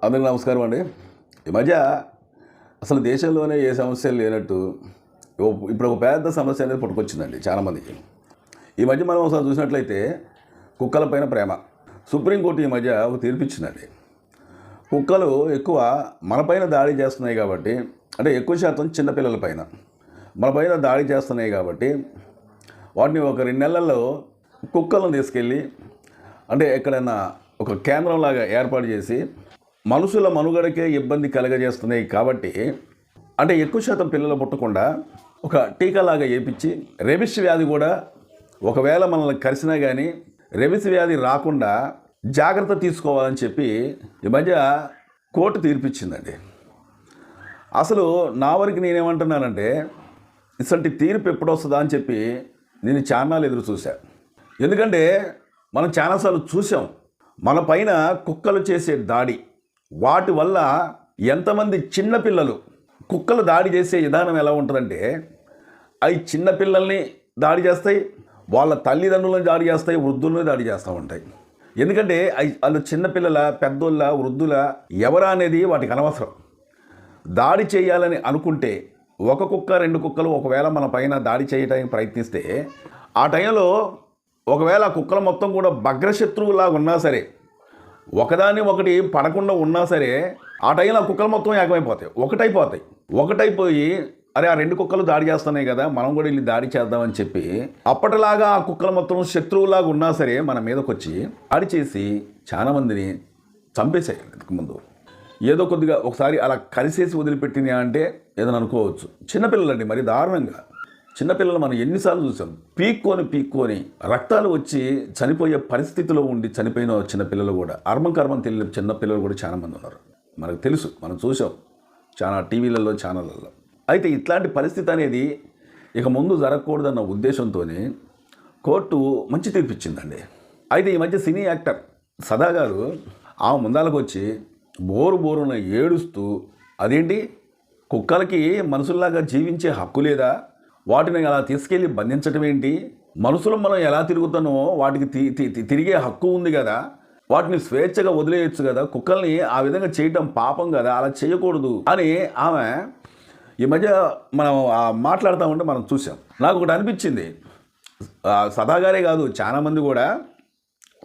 అందరికీ నమస్కారం అండి. ఈ మధ్య అసలు దేశంలోనే ఏ సమస్యలు లేనట్టు ఇప్పుడు ఒక పెద్ద సమస్య అనేది పుట్టుకొచ్చిందండి చాలామందికి. ఈ మధ్య మనం ఒకసారి చూసినట్లయితే కుక్కలపైన ప్రేమ. సుప్రీంకోర్టు ఈ మధ్య ఒక తీర్పు ఇచ్చిందండి. కుక్కలు ఎక్కువ మనపైన దాడి చేస్తున్నాయి కాబట్టి, అంటే ఎక్కువ శాతం చిన్నపిల్లలపైన మనపైన దాడి చేస్తున్నాయి కాబట్టి వాటిని ఒక 2 నెలల్లో కుక్కలను తీసుకెళ్ళి అంటే ఎక్కడైనా ఒక కేంద్రంలాగా ఏర్పాటు చేసి మనుషుల మనుగడకే ఇబ్బంది కలగజేస్తున్నాయి కాబట్టి, అంటే ఎక్కువ శాతం పిల్లలు పుట్టకుండా ఒక టీకాలాగా వేయించి రెబిస్ వ్యాధి కూడా ఒకవేళ మనల్ని కరిసినా కానీ రెబిస్ వ్యాధి రాకుండా జాగ్రత్త తీసుకోవాలని చెప్పి ఈ మధ్య కోర్టు తీర్పిచ్చిందండి. అసలు నా వరకు నేనేమంటున్నానంటే, ఇసంటి తీర్పు ఎప్పుడు వస్తుందా అని చెప్పి నేను చాలాలు ఎదురు చూశాను. ఎందుకంటే మనం చాలాసార్లు చూసాం మన పైన కుక్కలు చేసే దాడి, వాటి వల్ల ఎంతమంది చిన్నపిల్లలు కుక్కలు దాడి చేసే విధానం ఎలా ఉంటుందంటే, అవి చిన్నపిల్లల్ని దాడి చేస్తాయి, వాళ్ళ తల్లిదండ్రులను దాడి చేస్తాయి, వృద్ధులను దాడి చేస్తూ ఉంటాయి. ఎందుకంటే వాళ్ళు చిన్నపిల్లల, పెద్దోళ్ళ, వృద్ధుల ఎవరా అనేది వాటికి అనవసరం. దాడి చేయాలని అనుకుంటే ఒక కుక్క 2 కుక్కలు ఒకవేళ మన పైన దాడి చేయడానికి ప్రయత్నిస్తే, ఆ టైంలో ఒకవేళ ఆ కుక్కలు మొత్తం కూడా భగ్రశత్రువులాగా ఉన్నా సరే, ఒకదాన్ని ఒకటి పడకుండా ఉన్నా సరే, ఆ టైంలో ఆ కుక్కలు మొత్తం ఏకమైపోతాయి, ఒకటైపోయి అరే ఆ 2 కుక్కలు దాడి చేస్తున్నాయి కదా, మనం కూడా వెళ్ళి దాడి చేద్దామని చెప్పి అప్పటిలాగా ఆ కుక్కలు మొత్తం శత్రువులాగా ఉన్నా సరే మన మీదకి వచ్చి దాడి చేసి చాలామందిని చంపేశాయి. ఇంతకుముందు ఏదో కొద్దిగా ఒకసారి అలా కలిసేసి వదిలిపెట్టినా అంటే ఏదైనా అనుకోవచ్చు. చిన్నపిల్లలండి, మరి దారుణంగా చిన్నపిల్లలు మనం ఎన్నిసార్లు చూసాం. పీక్కొని రక్తాలు వచ్చి చనిపోయే పరిస్థితిలో ఉండి చనిపోయిన చిన్నపిల్లలు కూడా, కర్మం తెలియని చిన్నపిల్లలు కూడా చాలామంది ఉన్నారు. మనకు తెలుసు, మనం చూసాం చాలా టీవీలలో, ఛానళ్ళల్లో. అయితే ఇట్లాంటి పరిస్థితి అనేది ఇక ముందు జరగకూడదన్న ఉద్దేశంతో కోర్టు మంచి తీర్పు ఇచ్చిందండి. అయితే ఈ మధ్య సినీ యాక్టర్ సదా గారు ఆమె ముందాలకు వచ్చి బోరున ఏడుస్తూ, అదేంటి కుక్కలకి మనుషుల్లాగా జీవించే హక్కు లేదా, వాటిని అలా తీసుకెళ్ళి బంధించడం ఏంటి, మనుషులు మనం ఎలా తిరుగుతానో వాటికి తిరిగే హక్కు ఉంది కదా, వాటిని స్వేచ్ఛగా వదిలేయచ్చు కదా, కుక్కల్ని ఆ విధంగా చేయటం పాపం కదా, అలా చేయకూడదు అని ఆమె ఈ మధ్య మనం మాట్లాడుతూ ఉంటే మనం చూసాం. నాకు ఒకటి అనిపించింది, సదాగారే కాదు చాలామంది కూడా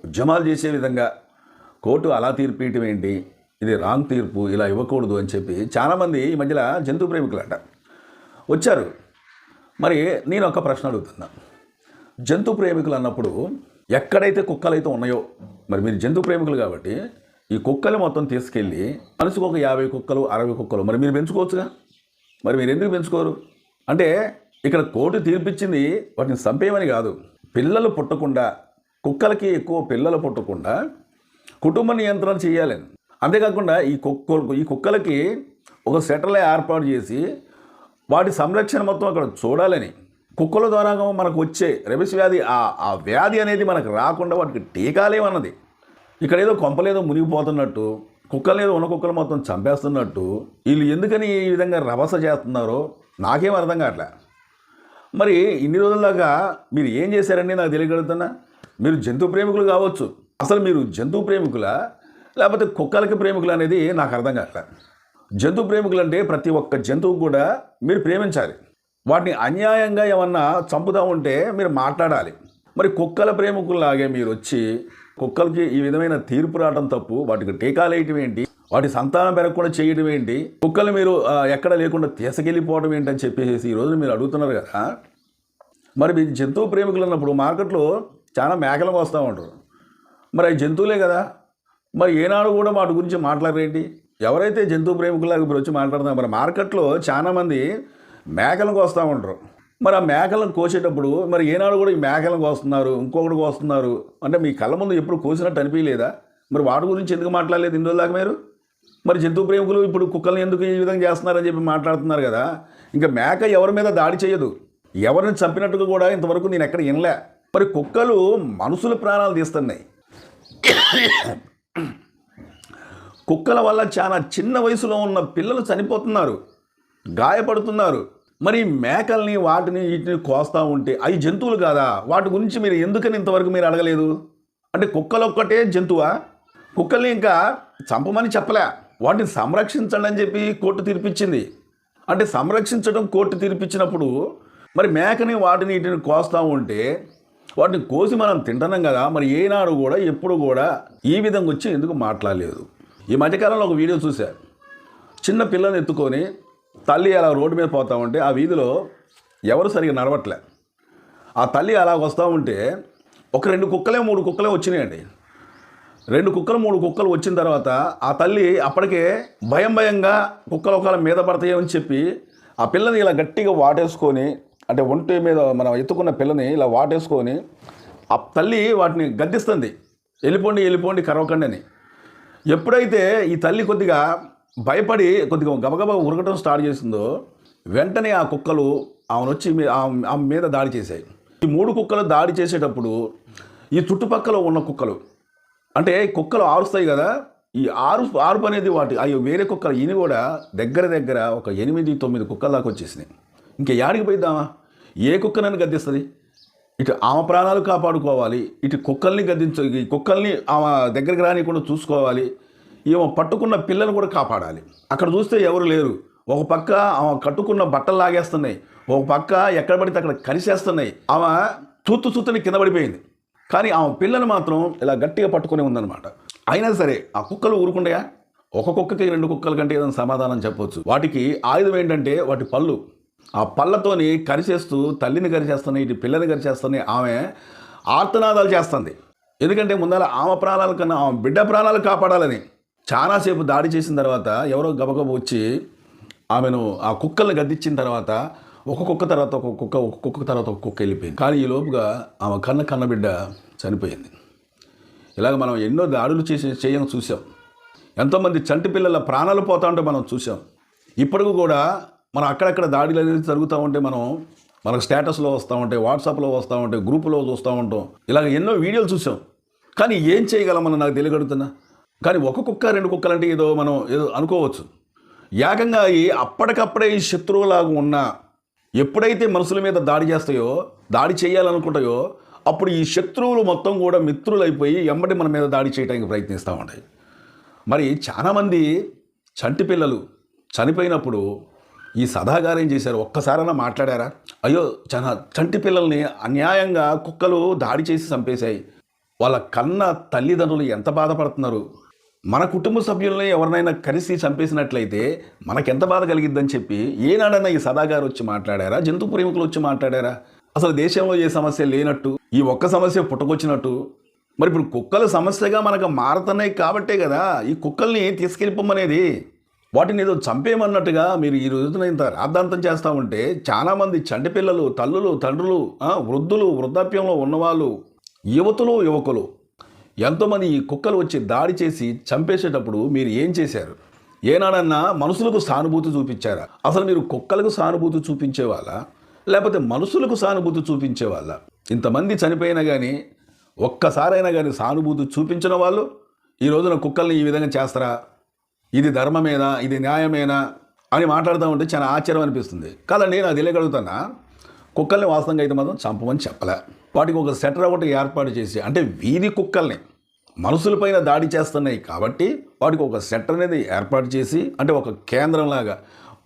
ఉద్యమాలు చేసే విధంగా కోర్టు అలా తీర్పు ఇవ్వటం ఏంటి, ఇది రాంగ్ తీర్పు, ఇలా ఇవ్వకూడదు అని చెప్పి చాలామంది ఈ మధ్యలో జంతు ప్రేమికులట వచ్చారు. మరి నేను ఒక ప్రశ్న అడుగుతున్నా, జంతు ప్రేమికులు అన్నప్పుడు ఎక్కడైతే కుక్కలైతే ఉన్నాయో, మరి మీరు జంతు ప్రేమికులు కాబట్టి ఈ కుక్కలు మొత్తం తీసుకెళ్ళి మనిషికి ఒక 50 కుక్కలు 60 కుక్కలు మరి మీరు పెంచుకోవచ్చుగా, మరి మీరు ఎందుకు పెంచుకోరు? అంటే ఇక్కడ కోర్టు తీర్పిచ్చింది వాటిని చంపేయమని కాదు, పిల్లలు పుట్టకుండా, కుక్కలకి ఎక్కువ పిల్లలు పుట్టకుండా కుటుంబ నియంత్రణ చేయాలని. అంతేకాకుండా ఈ కుక్కలకి ఒక సెటర్లే ఏర్పాటు చేసి వాటి సంరక్షణ మొత్తం అక్కడ చూడాలని, కుక్కల ద్వారా మనకు వచ్చే రెబిస్ వ్యాధి, ఆ వ్యాధి అనేది మనకు రాకుండా వాటికి టీకాలేమన్నది. ఇక్కడ ఏదో కొంపలేదో మునిగిపోతున్నట్టు, కుక్కలేదో ఉన్న కుక్కలు మొత్తం చంపేస్తున్నట్టు వీళ్ళు ఎందుకని ఈ విధంగా రభస చేస్తున్నారో నాకేం అర్థం కావట్లే. మరి ఇన్ని రోజుల దాకా మీరు ఏం చేశారండి నాకు తెలియగలుగుతున్నా. మీరు జంతు ప్రేమికులు కావచ్చు, అసలు మీరు జంతు ప్రేమికులా లేకపోతే కుక్కలకి ప్రేమికులు అనేది నాకు అర్థం కావట్లే. జంతు ప్రేమికులు అంటే ప్రతి ఒక్క జంతువు కూడా మీరు ప్రేమించాలి, వాటిని అన్యాయంగా ఏమన్నా చంపుతూ ఉంటే మీరు మాట్లాడాలి. మరి కుక్కల ప్రేమికుల్లాగే మీరు వచ్చి కుక్కలకి ఈ విధమైన తీర్పు రావడం తప్పు, వాటికి టీకాలు వేయటం ఏంటి, వాటి సంతానం పెరగకుండా చేయడం ఏంటి, కుక్కలు మీరు ఎక్కడ లేకుండా తీసుకెళ్ళిపోవడం ఏంటి అని చెప్పేసి ఈరోజు మీరు అడుగుతున్నారు కదా. మరి మీరు జంతువు ప్రేమికులు అన్నప్పుడు మార్కెట్లో చాలా మేకలకు వస్తూ ఉంటారు, మరి అవి జంతువులే కదా, మరి ఏనాడు కూడా వాటి గురించి మాట్లాడరేంటి? ఎవరైతే జంతు ప్రేమికులాగా ఇప్పుడు వచ్చి మాట్లాడుతున్నారు, మరి మార్కెట్లో చాలామంది మేకలను కోస్తూ ఉంటారు. మరి ఆ మేకలను కోసేటప్పుడు మరి ఏనాడు కూడా ఈ మేకలను కోస్తున్నారు, ఇంకొకటి కోస్తున్నారు అంటే మీ కళ్ళ ముందు ఎప్పుడు కోసినట్టు అనిపించలేదా? మరి వాటి గురించి ఎందుకు మాట్లాడలేదు ఇన్ని రోజులాగా మీరు? మరి జంతు ప్రేమికులు ఇప్పుడు కుక్కల్ని ఎందుకు ఈ విధంగా చేస్తున్నారని చెప్పి మాట్లాడుతున్నారు కదా. ఇంకా మేక ఎవరి మీద దాడి చేయదు, ఎవరిని చంపినట్టుగా కూడా ఇంతవరకు నేను ఎక్కడ వినలే. మరి కుక్కలు మనుషుల ప్రాణాలు తీస్తున్నాయి. కుక్కల వల్ల చాలా చిన్న వయసులో ఉన్న పిల్లలు చనిపోతున్నారు, గాయపడుతున్నారు. మరి మేకల్ని వాటిని వీటిని కోస్తూ ఉంటే అవి జంతువులు కాదా? వాటి గురించి మీరు ఎందుకని ఇంతవరకు మీరు అడగలేదు? అంటే కుక్కలొక్కటే జంతువా? కుక్కల్ని ఇంకా చంపమని చెప్పలే, వాటిని సంరక్షించండి అని చెప్పి కోర్టు తీర్పిచ్చింది. అంటే సంరక్షించడం కోర్టు తీర్పిచ్చినప్పుడు మరి మేకని వాటిని వీటిని కోస్తూ ఉంటే వాటిని కోసి మనం తింటున్నాం కదా, మరి ఏనాడు కూడా ఎప్పుడు కూడా ఈ విధంగా వచ్చి ఎందుకు మాట్లాడలేదు? ఈ మధ్యకాలంలో ఒక వీడియో చూశా. చిన్న పిల్లని ఎత్తుకొని తల్లి అలా రోడ్డు మీద పోతూ ఉంటే ఆ వీధిలో ఎవరు సరిగా నడవట్లే. ఆ తల్లి అలా వస్తూ ఉంటే ఒక 2 కుక్కలే 3 కుక్కలే వచ్చినాయండి. 2 కుక్కలు 3 కుక్కలు వచ్చిన తర్వాత ఆ తల్లి అప్పటికే భయంగా కుక్కలు ఒకళ్ళ మీద పడతాయని చెప్పి ఆ పిల్లని ఇలా గట్టిగా వాటేసుకొని, అంటే ఒంటి మీద మనం ఎత్తుకున్న పిల్లని ఇలా వాటేసుకొని ఆ తల్లి వాటిని గద్దిస్తుంది, వెళ్ళిపోండి కరవకండి అని. ఎప్పుడైతే ఈ తల్లి కొద్దిగా భయపడి కొద్దిగా గబగబా ఉరగటం స్టార్ట్ చేసిందో వెంటనే ఆ కుక్కలు ఆమె వచ్చి ఆమె మీద దాడి చేశాయి. ఈ 3 కుక్కలు దాడి చేసేటప్పుడు ఈ చుట్టుపక్కల ఉన్న కుక్కలు, అంటే కుక్కలు ఆరుస్తాయి కదా, ఈ ఆరుపు అనేది అవి వేరే కుక్కలు ఈయన కూడా దగ్గర ఒక 8-9 కుక్కల దాకా వచ్చేసినాయి. ఇంకా యాడికి పోయిద్దామా? ఏ కుక్కనని గద్దిస్తుంది? ఇటు ఆమె ప్రాణాలు కాపాడుకోవాలి, ఇటు కుక్కల్ని ఈ కుక్కల్ని ఆమె దగ్గరికి రానికుండా చూసుకోవాలి, ఈమె పట్టుకున్న పిల్లలు కూడా కాపాడాలి. అక్కడ చూస్తే ఎవరు లేరు. ఒక పక్క ఆమె కట్టుకున్న బట్టలు లాగేస్తున్నాయి, ఒక పక్క ఎక్కడ పడితే అక్కడ కరిసేస్తున్నాయి. ఆమె చూత్తని కింద పడిపోయింది. కానీ ఆమె పిల్లలు మాత్రం ఇలా గట్టిగా పట్టుకుని ఉందన్నమాట. అయినా సరే ఆ కుక్కలు ఊరుకుంటాయా? ఒక కుక్కకి 2 కుక్కల కంటే ఏదైనా సమాధానం చెప్పొచ్చు. వాటికి ఆయుధం ఏంటంటే వాటి పళ్ళు. ఆ పళ్ళతోని కరిచేస్తూ తల్లిని కరిచేస్తున్నాయి, ఇటు పిల్లని కరిచేస్తున్నాయి. ఆమె ఆర్తనాదాలు చేస్తుంది. ఎందుకంటే ముందర ఆమె ప్రాణాల కన్నా ఆమె బిడ్డ ప్రాణాలు కాపాడాలని చాలాసేపు దాడి చేసిన తర్వాత ఎవరో గబగబ వచ్చి ఆమెను ఆ కుక్కల్ని గద్దించిన తర్వాత ఒక కుక్క తర్వాత ఒక కుక్క తర్వాత ఒక కుక్క వెళ్ళిపోయింది. కానీ ఈ లోపుగా ఆమె కన్నబిడ్డ చనిపోయింది. ఇలాగ మనం ఎన్నో దాడులు చేయడం చూసాం. ఎంతోమంది చంటి పిల్లల ప్రాణాలు పోతా ఉంటే మనం చూసాం. ఇప్పటికి కూడా మనం అక్కడక్కడ దాడులు అనేది జరుగుతూ ఉంటే మనకు స్టేటస్లో వస్తూ ఉంటాయి, వాట్సాప్లో వస్తూ ఉంటాయి, గ్రూపులో చూస్తూ ఉంటాం. ఇలాగ ఎన్నో వీడియోలు చూసాం. కానీ ఏం చేయగలమని నాకు తెలియగలుగుతున్నా. కానీ ఒక కుక్క 2 కుక్కలంటే ఏదో అనుకోవచ్చు. ఏకంగా అప్పటికప్పుడే ఈ శత్రువులాగా ఉన్నా ఎప్పుడైతే మనుషుల మీద దాడి చేయాలనుకుంటాయో అప్పుడు ఈ శత్రువులు మొత్తం కూడా మిత్రులైపోయి ఎంబడి మన మీద దాడి చేయడానికి ప్రయత్నిస్తూ ఉంటాయి. మరి చాలామంది చంటి పిల్లలు చనిపోయినప్పుడు ఈ సదాగారు ఏం చేశారు? ఒక్కసారైనా మాట్లాడారా? అయ్యో చంటి పిల్లల్ని అన్యాయంగా కుక్కలు దాడి చేసి చంపేశాయి, వాళ్ళ కన్న తల్లిదండ్రులు ఎంత బాధపడుతున్నారు, మన కుటుంబ సభ్యుల్ని ఎవరినైనా కలిసి చంపేసినట్లయితే మనకెంత బాధ కలిగిద్దని చెప్పి ఏనాడన్నా ఈ సదాగారు వచ్చి మాట్లాడారా? జంతు ప్రేమికులు వచ్చి మాట్లాడారా? అసలు దేశంలో ఏ సమస్య లేనట్టు, ఈ ఒక్క సమస్య పుట్టుకొచ్చినట్టు, మరి ఇప్పుడు కుక్కల సమస్యగా మనకు మారుతున్నాయి కాబట్టే కదా ఈ కుక్కల్ని తీసుకెళ్ళిపోమనేది. వాటిని ఏదో చంపేయమన్నట్టుగా మీరు ఈ రోజున ఇంత రాద్ధాంతం చేస్తూ ఉంటే చాలామంది చంటి పిల్లలు, తల్లులు, తండ్రులు, వృద్ధులు, వృద్ధాప్యంలో ఉన్నవాళ్ళు, యువకులు ఎంతోమంది ఈ కుక్కలు వచ్చి దాడి చేసి చంపేసేటప్పుడు మీరు ఏం చేశారు? ఏనాడన్నా మనుషులకు సానుభూతి చూపించారా? అసలు మీరు కుక్కలకు సానుభూతి చూపించేవాళ్ళ లేకపోతే మనుషులకు సానుభూతి చూపించేవాళ్ళ? ఇంతమంది చనిపోయినా కానీ ఒక్కసారైనా కానీ సానుభూతి చూపించిన వాళ్ళు ఈ రోజున కుక్కల్ని ఈ విధంగా చేస్తారా? ఇది ధర్మమేనా, ఇది న్యాయమేనా అని మాట్లాడుతూ ఉంటే చాలా ఆశ్చర్యం అనిపిస్తుంది కదండి. నాకు తెలియగలుగుతున్నా, కుక్కల్ని వాస్తవంగా అయితే మాత్రం చంపమని చెప్పలే. వాటికి ఒక సెటర్ ఒకటి ఏర్పాటు చేసి, అంటే వీధి కుక్కల్ని మనుషులపైన దాడి చేస్తున్నాయి కాబట్టి వాటికి ఒక సెటర్ అనేది ఏర్పాటు చేసి, అంటే ఒక కేంద్రంలాగా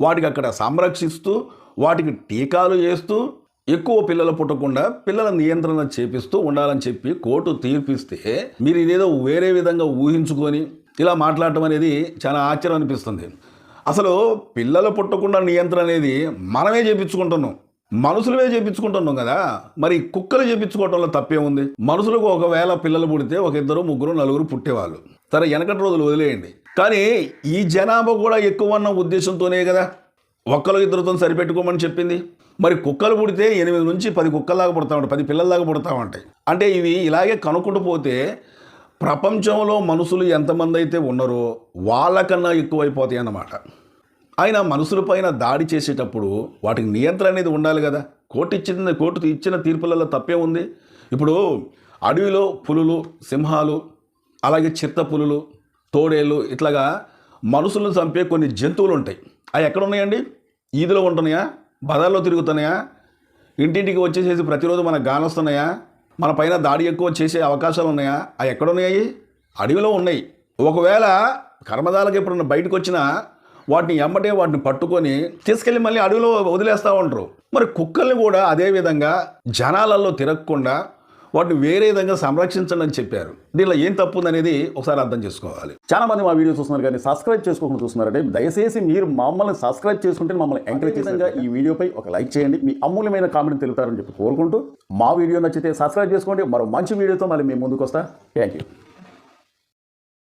వాటికి అక్కడ సంరక్షిస్తూ వాటికి టీకాలు వేస్తూ ఎక్కువ పిల్లలు పుట్టకుండా పిల్లల నియంత్రణ చేపిస్తూ ఉండాలని చెప్పి కోర్టు తీర్పిస్తే మీరు ఇదేదో వేరే విధంగా ఊహించుకొని ఇలా మాట్లాడటం అనేది చాలా ఆశ్చర్యం అనిపిస్తుంది. అసలు పిల్లలు పుట్టకుండా నియంత్రణ అనేది మనమే చేపించుకుంటున్నాం, మనుషులమే చేపించుకుంటున్నాం కదా. మరి కుక్కలు చేపించుకోవడంలో తప్పే ఉంది? మనుషులకు ఒకవేళ పిల్లలు పుడితే 1, 2, 3, 4 పుట్టేవాళ్ళు. సరే, వెనకటి రోజులు వదిలేయండి. కానీ ఈ జనాభా కూడా ఎక్కువ అన్న ఉద్దేశంతోనే కదా 1-2తో సరిపెట్టుకోమని చెప్పింది. మరి కుక్కలు పుడితే 8 నుంచి 10 కుక్కల్లాగా పుడతా ఉంటాయి, 10 పిల్లల్లాగా పుడతా ఉంటాయి. అంటే ఇవి ఇలాగే కనుక్కుంటూ పోతే ప్రపంచంలో మనుషులు ఎంతమంది అయితే ఉన్నారో వాళ్ళకన్నా ఎక్కువైపోతాయి అన్నమాట. అయినా మనుషులపైన దాడి చేసేటప్పుడు వాటికి నియంత్రణ అనేది ఉండాలి కదా. కోర్టు ఇచ్చిన తీర్పులలో తప్పే ఉంది. ఇప్పుడు అడవిలో పులులు, సింహాలు, అలాగే చిత్త పులులు, తోడేళ్ళు, ఇట్లాగా మనుషులను చంపే కొన్ని జంతువులు ఉంటాయి. అవి ఎక్కడ ఉన్నాయండి? ఈదులో ఉంటున్నాయా? బజార్లో తిరుగుతున్నాయా? ఇంటింటికి వచ్చేసేసి ప్రతిరోజు మనకు గానొస్తున్నాయా? మన పైన దాడి ఎక్కువ చేసే అవకాశాలు ఉన్నాయా? అవి ఎక్కడున్నాయి? అడవిలో ఉన్నాయి. ఒకవేళ కర్మదాలకు ఎప్పుడన్నా బయటకు వచ్చినా వాటిని పట్టుకొని తీసుకెళ్ళి మళ్ళీ అడవిలో వదిలేస్తూ ఉంటారు. మరి కుక్కల్ని కూడా అదే విధంగా జనాలలో తిరగకుండా వాటిని వేరే విధంగా సంరక్షించండి అని చెప్పారు. దీనిలో ఏం తప్పు ఉందనేది ఒకసారి అర్థం చేసుకోవాలి. చాలా మంది మా వీడియో చూస్తున్నారు కానీ సబ్స్క్రైబ్ చేసుకోకుండా చూస్తున్నారంటే దయచేసి మీరు మమ్మల్ని సబ్స్క్రైబ్ చేసుకుంటే మమ్మల్ని ఎంకరేజ్ విధంగా ఈ వీడియోపై ఒక లైక్ చేయండి. మీ అమూల్యమైన కామెంట్ తెలుపుతారని చెప్పి కోరుకుంటూ మా వీడియో నచ్చితే సబ్స్క్రైబ్ చేసుకోండి. మరో మంచి వీడియోతో మళ్ళీ మేము ముందుకు వస్తా. Thank you.